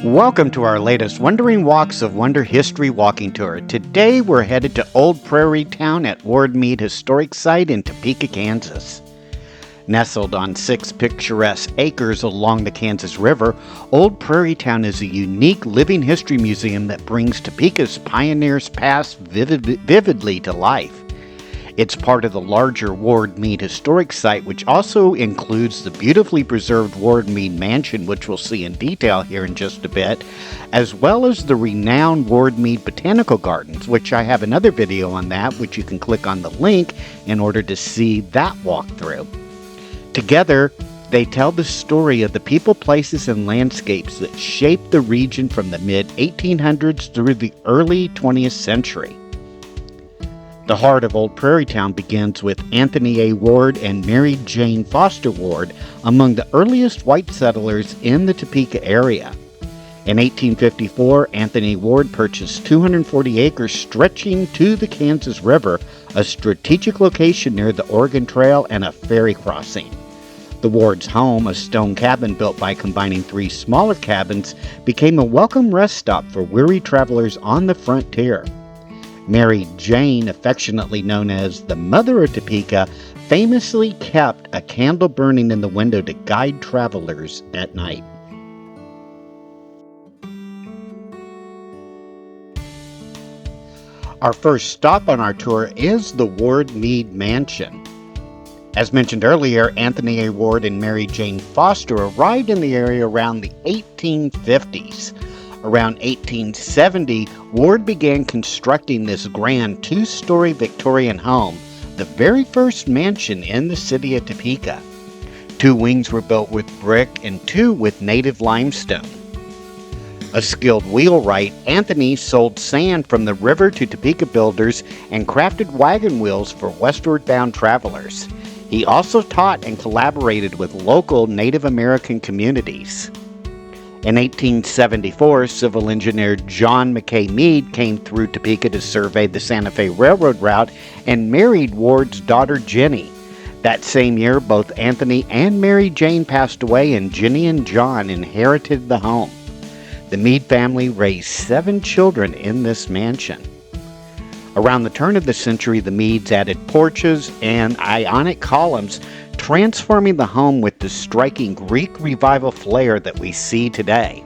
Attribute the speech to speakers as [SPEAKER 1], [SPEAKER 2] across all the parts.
[SPEAKER 1] Welcome to our latest Wandering Walks of Wonder History walking tour. Today we're headed to Old Prairie Town at Ward-Meade Historic Site in Topeka, Kansas. Nestled on 6 picturesque acres along the Kansas River, Old Prairie Town is a unique living history museum that brings Topeka's pioneers' past vividly to life. It's part of the larger Ward-Meade Historic Site, which also includes the beautifully preserved Ward-Meade Mansion, which we'll see in detail here in just a bit, as well as the renowned Ward-Meade Botanical Gardens, which I have another video on that, which you can click on the link in order to see that walkthrough. Together, they tell the story of the people, places, and landscapes that shaped the region from the mid-1800s through the early 20th century. The heart of Old Prairie Town begins with Anthony A. Ward and Mary Jane Foster Ward, among the earliest white settlers in the Topeka area. In 1854, Anthony Ward purchased 240 acres stretching to the Kansas River, a strategic location near the Oregon Trail and a ferry crossing. The Ward's home, a stone cabin built by combining 3 smaller cabins, became a welcome rest stop for weary travelers on the frontier. Mary Jane, affectionately known as the Mother of Topeka, famously kept a candle burning in the window to guide travelers at night. Our first stop on our tour is the Ward-Meade Mansion. As mentioned earlier, Anthony A. Ward and Mary Jane Foster arrived in the area around the 1850s. Around 1870, Ward began constructing this grand 2-story Victorian home, the very first mansion in the city of Topeka. 2 wings were built with brick and 2 with native limestone. A skilled wheelwright, Anthony sold sand from the river to Topeka builders and crafted wagon wheels for westward-bound travelers. He also taught and collaborated with local Native American communities. In 1874, civil engineer John McKay Meade came through Topeka to survey the Santa Fe Railroad route and married Ward's daughter Jenny. That same year, both Anthony and Mary Jane passed away, and Jenny and John inherited the home. The Meade family raised 7 children in this mansion. Around the turn of the century, the Meades added porches and Ionic columns, transforming the home with the striking Greek Revival flair that we see today.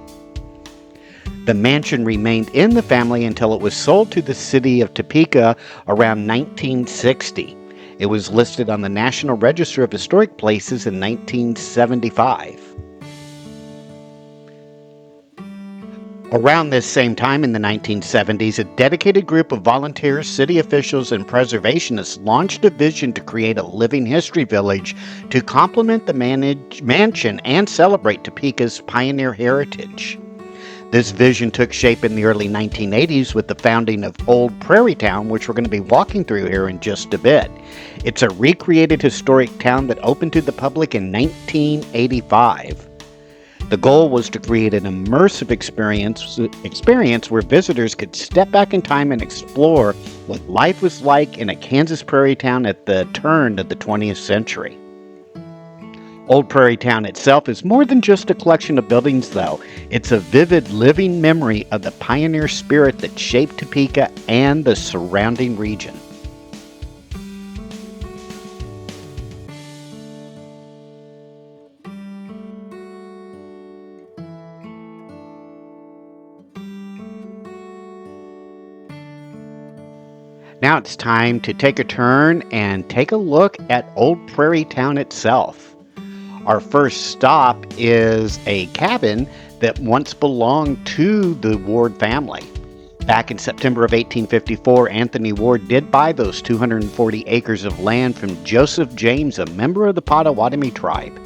[SPEAKER 1] The mansion remained in the family until it was sold to the city of Topeka around 1960. It was listed on the National Register of Historic Places in 1975. Around this same time in the 1970s, a dedicated group of volunteers, city officials, and preservationists launched a vision to create a living history village to complement the mansion and celebrate Topeka's pioneer heritage. This vision took shape in the early 1980s with the founding of Old Prairie Town, which we're going to be walking through here in just a bit. It's a recreated historic town that opened to the public in 1985. The goal was to create an immersive experience where visitors could step back in time and explore what life was like in a Kansas prairie town at the turn of the 20th century. Old Prairie Town itself is more than just a collection of buildings, though. It's a vivid living memory of the pioneer spirit that shaped Topeka and the surrounding region. Now it's time to take a turn and take a look at Old Prairie Town itself. Our first stop is a cabin that once belonged to the Ward family. Back in September of 1854, Anthony Ward did buy those 240 acres of land from Joseph James, a member of the Potawatomi tribe.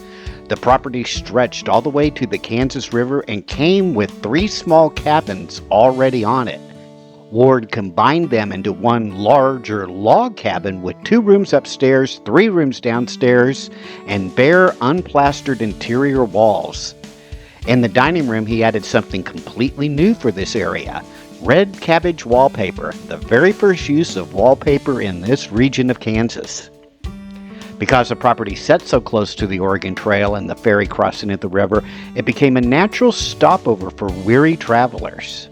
[SPEAKER 1] The property stretched all the way to the Kansas River and came with 3 small cabins already on it. Ward combined them into one larger log cabin with 2 rooms upstairs, 3 rooms downstairs, and bare, unplastered interior walls. In the dining room, he added something completely new for this area: red cabbage wallpaper, the very first use of wallpaper in this region of Kansas. Because the property sat so close to the Oregon Trail and the ferry crossing of the river, it became a natural stopover for weary travelers.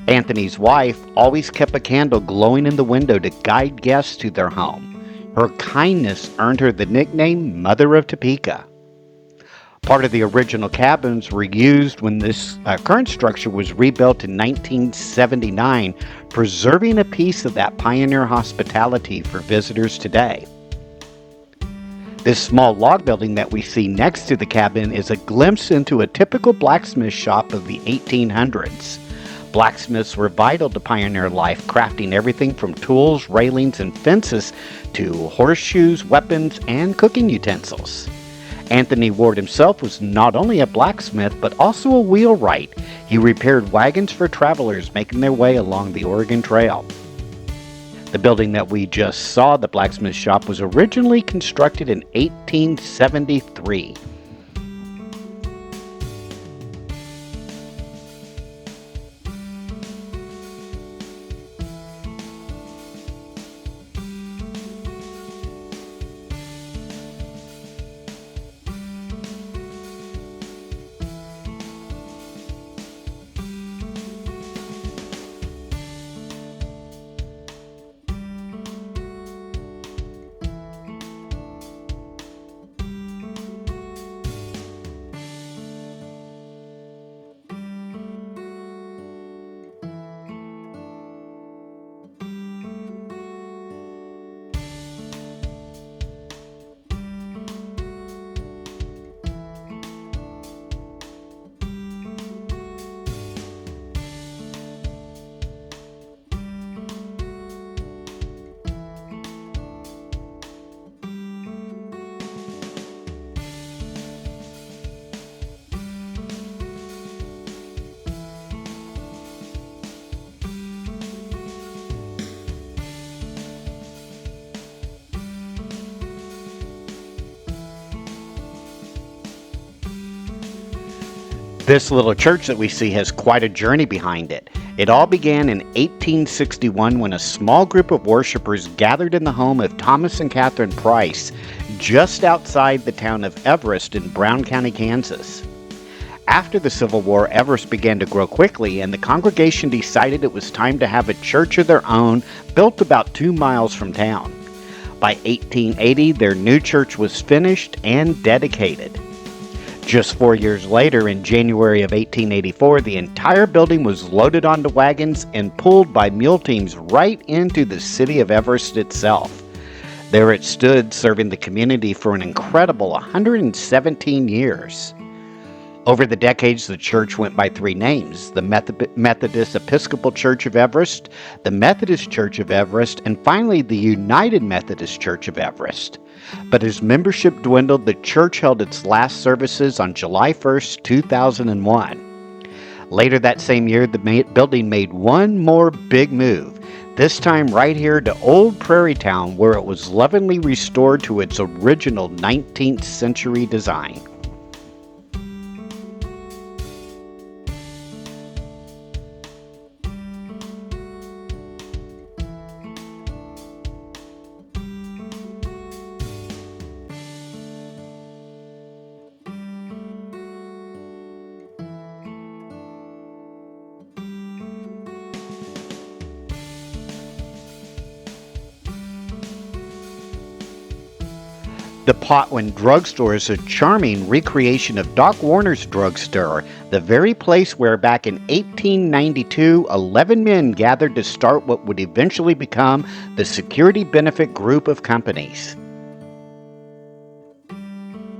[SPEAKER 1] Anthony's wife always kept a candle glowing in the window to guide guests to their home. Her kindness earned her the nickname Mother of Topeka. Part of the original cabins were used when this current structure was rebuilt in 1979, preserving a piece of that pioneer hospitality for visitors today. This small log building that we see next to the cabin is a glimpse into a typical blacksmith shop of the 1800s. Blacksmiths were vital to pioneer life, crafting everything from tools, railings, and fences to horseshoes, weapons, and cooking utensils. Anthony Ward himself was not only a blacksmith, but also a wheelwright. He repaired wagons for travelers making their way along the Oregon Trail. The building that we just saw, the blacksmith shop, was originally constructed in 1873. This little church that we see has quite a journey behind it. It all began in 1861 when a small group of worshipers gathered in the home of Thomas and Catherine Price just outside the town of Everest in Brown County, Kansas. After the Civil War, Everest began to grow quickly, and the congregation decided it was time to have a church of their own built about 2 miles from town. By 1880, their new church was finished and dedicated. Just 4 years later, in January of 1884, the entire building was loaded onto wagons and pulled by mule teams right into the city of Everest itself. There it stood, serving the community for an incredible 117 years. Over the decades, the church went by 3 names: the Methodist Episcopal Church of Everest, the Methodist Church of Everest, and finally the United Methodist Church of Everest. But as membership dwindled, the church held its last services on July 1st, 2001. Later that same year, the building made one more big move, this time right here to Old Prairie Town, where it was lovingly restored to its original 19th century design. The Potwin Drugstore is a charming recreation of Doc Warner's drugstore, the very place where back in 1892, 11 men gathered to start what would eventually become the Security Benefit Group of Companies.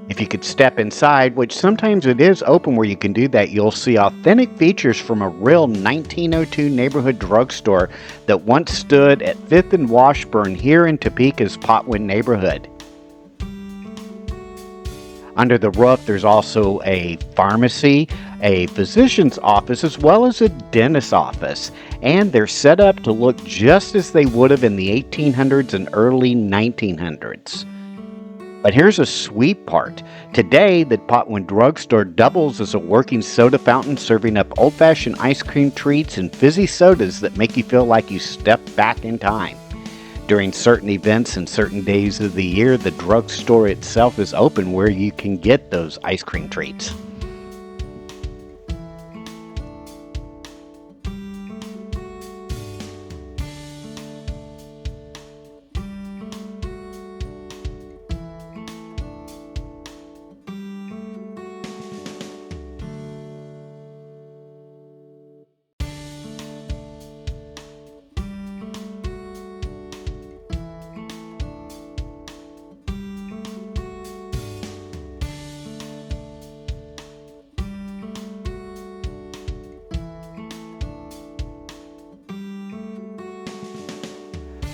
[SPEAKER 1] If you could step inside, which sometimes it is open where you can do that, you'll see authentic features from a real 1902 neighborhood drugstore that once stood at 5th and Washburn here in Topeka's Potwin neighborhood. Under the roof, there's also a pharmacy, a physician's office, as well as a dentist's office. And they're set up to look just as they would have in the 1800s and early 1900s. But here's a sweet part. Today, the Potwin Drugstore doubles as a working soda fountain, serving up old-fashioned ice cream treats and fizzy sodas that make you feel like you stepped back in time. During certain events and certain days of the year, the drugstore itself is open where you can get those ice cream treats.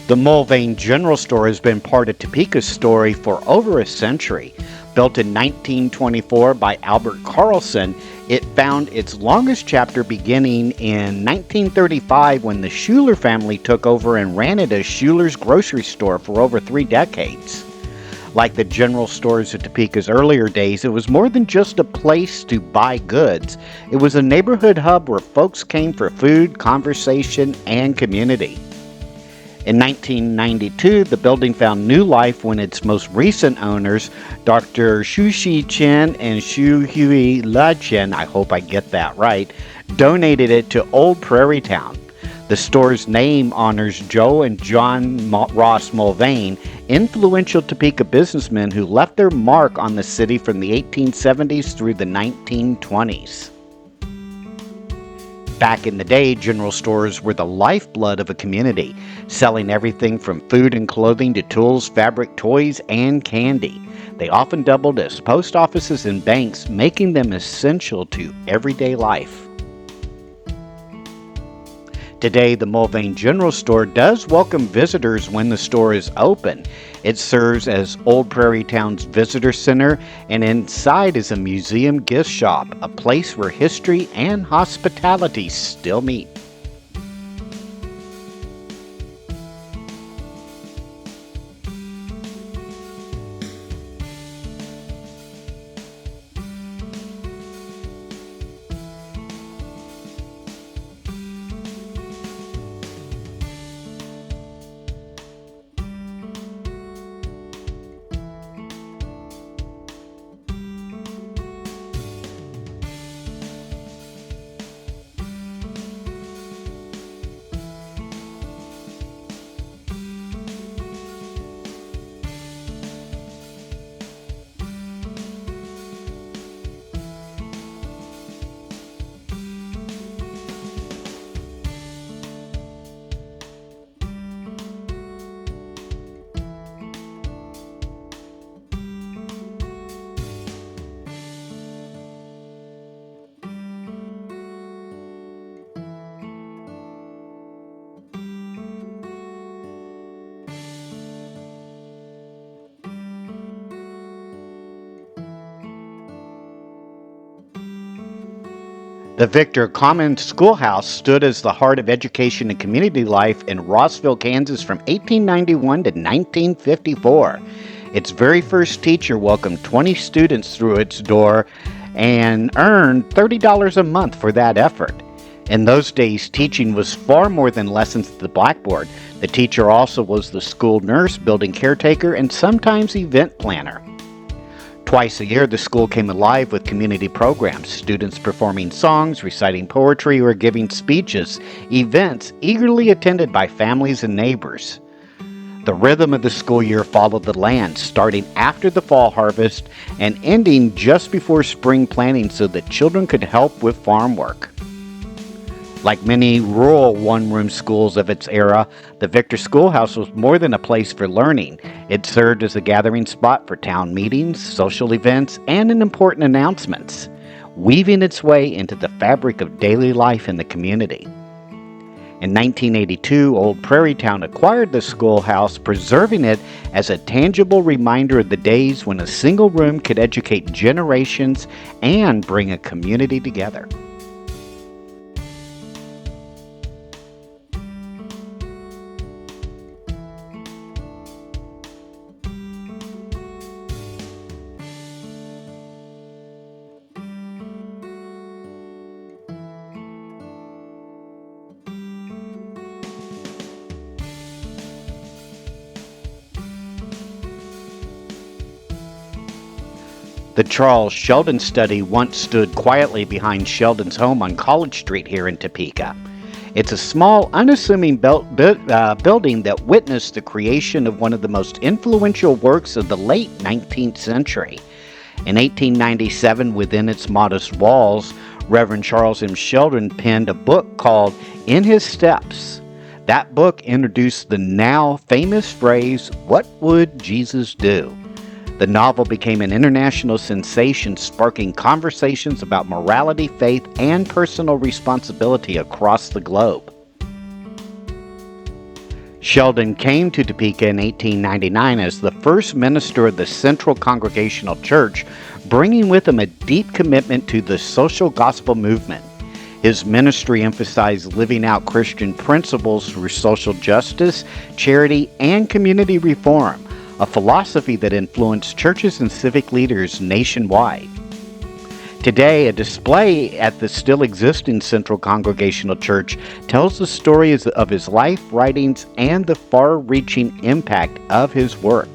[SPEAKER 1] The Mulvane General Store has been part of Topeka's story for over a century. Built in 1924 by Albert Carlson, it found its longest chapter beginning in 1935 when the Schuler family took over and ran it as Schuler's grocery store for over 3 decades. Like the general stores of Topeka's earlier days, it was more than just a place to buy goods. It was a neighborhood hub where folks came for food, conversation, and community. In 1992, the building found new life when its most recent owners, Dr. Shu-Shi Chen and Shu-Hui La-Chen, I hope I get that right, donated it to Old Prairie Town. The store's name honors Joe and John Ross Mulvane, influential Topeka businessmen who left their mark on the city from the 1870s through the 1920s. Back in the day, general stores were the lifeblood of a community, selling everything from food and clothing to tools, fabric, toys, and candy. They often doubled as post offices and banks, making them essential to everyday life. Today, the Mulvane General Store does welcome visitors when the store is open. It serves as Old Prairie Town's visitor center, and inside is a museum gift shop, a place where history and hospitality still meet. The Victor Commons Schoolhouse stood as the heart of education and community life in Rossville, Kansas from 1891 to 1954. Its very first teacher welcomed 20 students through its door and earned $30 a month for that effort. In those days, teaching was far more than lessons at the blackboard. The teacher also was the school nurse, building caretaker, and sometimes event planner. Twice a year, the school came alive with community programs, students performing songs, reciting poetry, or giving speeches, events eagerly attended by families and neighbors. The rhythm of the school year followed the land, starting after the fall harvest and ending just before spring planting so that children could help with farm work. Like many rural one-room schools of its era, the Victor Schoolhouse was more than a place for learning. It served as a gathering spot for town meetings, social events, and important announcements, weaving its way into the fabric of daily life in the community. In 1982, Old Prairie Town acquired the schoolhouse, preserving it as a tangible reminder of the days when a single room could educate generations and bring a community together. The Charles Sheldon study once stood quietly behind Sheldon's home on College Street here in Topeka. It's a small, unassuming building that witnessed the creation of one of the most influential works of the late 19th century. In 1897, within its modest walls, Reverend Charles M. Sheldon penned a book called In His Steps. That book introduced the now famous phrase, "What would Jesus do?" The novel became an international sensation, sparking conversations about morality, faith, and personal responsibility across the globe. Sheldon came to Topeka in 1899 as the first minister of the Central Congregational Church, bringing with him a deep commitment to the social gospel movement. His ministry emphasized living out Christian principles through social justice, charity, and community reform, a philosophy that influenced churches and civic leaders nationwide. Today, a display at the still existing Central Congregational Church tells the stories of his life, writings, and the far-reaching impact of his work.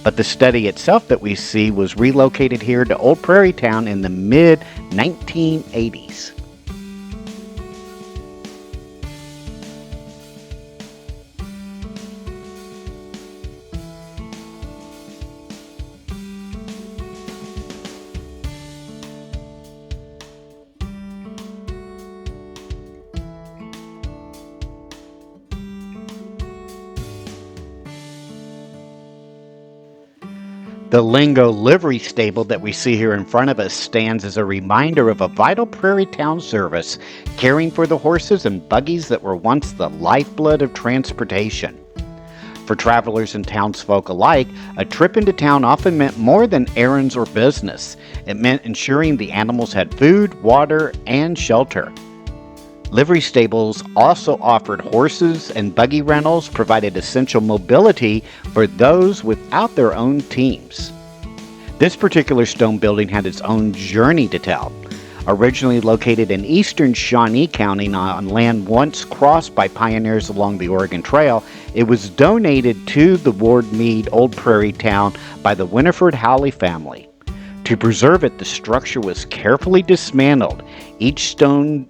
[SPEAKER 1] But the study itself that we see was relocated here to Old Prairie Town in the mid-1980s. The Lingo livery stable that we see here in front of us stands as a reminder of a vital Prairie Town service, caring for the horses and buggies that were once the lifeblood of transportation. For travelers and townsfolk alike, a trip into town often meant more than errands or business. It meant ensuring the animals had food, water, and shelter. Livery stables also offered horses and buggy rentals, provided essential mobility for those without their own teams. This particular stone building had its own journey to tell. Originally located in eastern Shawnee County on land once crossed by pioneers along the Oregon Trail, it was donated to the Ward-Meade Old Prairie Town by the Winifred Howley family. To preserve it, the structure was carefully dismantled, each stone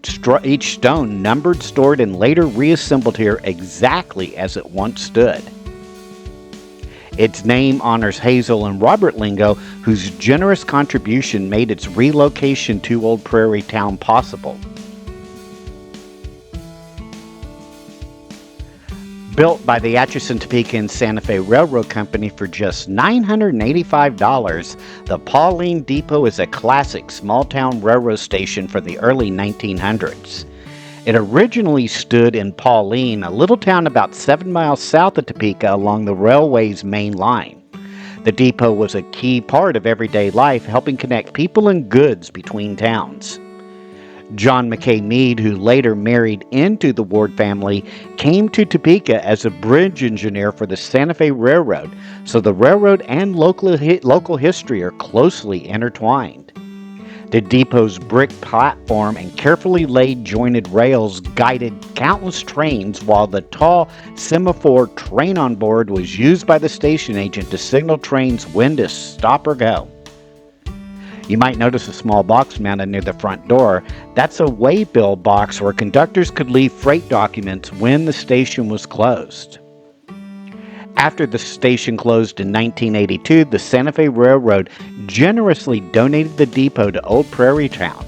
[SPEAKER 1] numbered, stored, and later reassembled here exactly as it once stood. Its name honors Hazel and Robert Lingo, whose generous contribution made its relocation to Old Prairie Town possible. Built by the Atchison, Topeka, and Santa Fe Railroad Company for just $985, the Pauline Depot is a classic small-town railroad station for the early 1900s. It originally stood in Pauline, a little town about 7 miles south of Topeka along the railway's main line. The depot was a key part of everyday life, helping connect people and goods between towns. John McKay Meade, who later married into the Ward family, came to Topeka as a bridge engineer for the Santa Fe Railroad, so the railroad and local history are closely intertwined. The depot's brick platform and carefully laid jointed rails guided countless trains, while the tall semaphore train on board was used by the station agent to signal trains when to stop or go. You might notice a small box mounted near the front door. That's a waybill box where conductors could leave freight documents when the station was closed. After the station closed in 1982, the Santa Fe Railroad generously donated the depot to Old Prairie Town.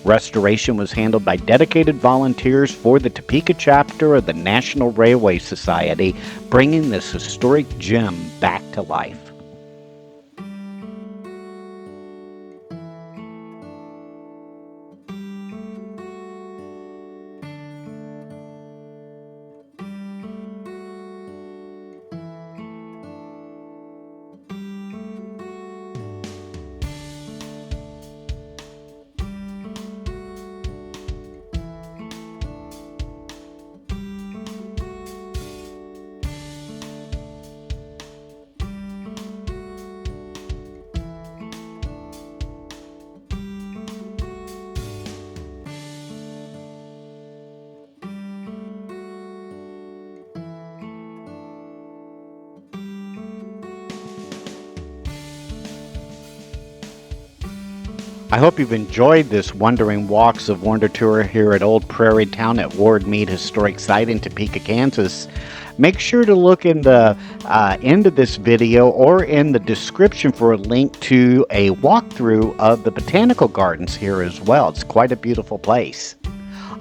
[SPEAKER 1] Restoration was handled by dedicated volunteers for the Topeka chapter of the National Railway Society, bringing this historic gem back to life. I hope you've enjoyed this Wandering Walks of Wonder tour here at Old Prairie Town at Ward-Meade Historic Site in Topeka, Kansas. Make sure to look in the end of this video or in the description for a link to a walkthrough of the botanical gardens here as well. It's quite a beautiful place.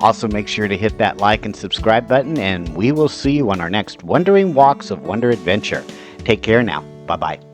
[SPEAKER 1] Also, make sure to hit that like and subscribe button, and we will see you on our next Wandering Walks of Wonder adventure. Take care now. Bye-bye.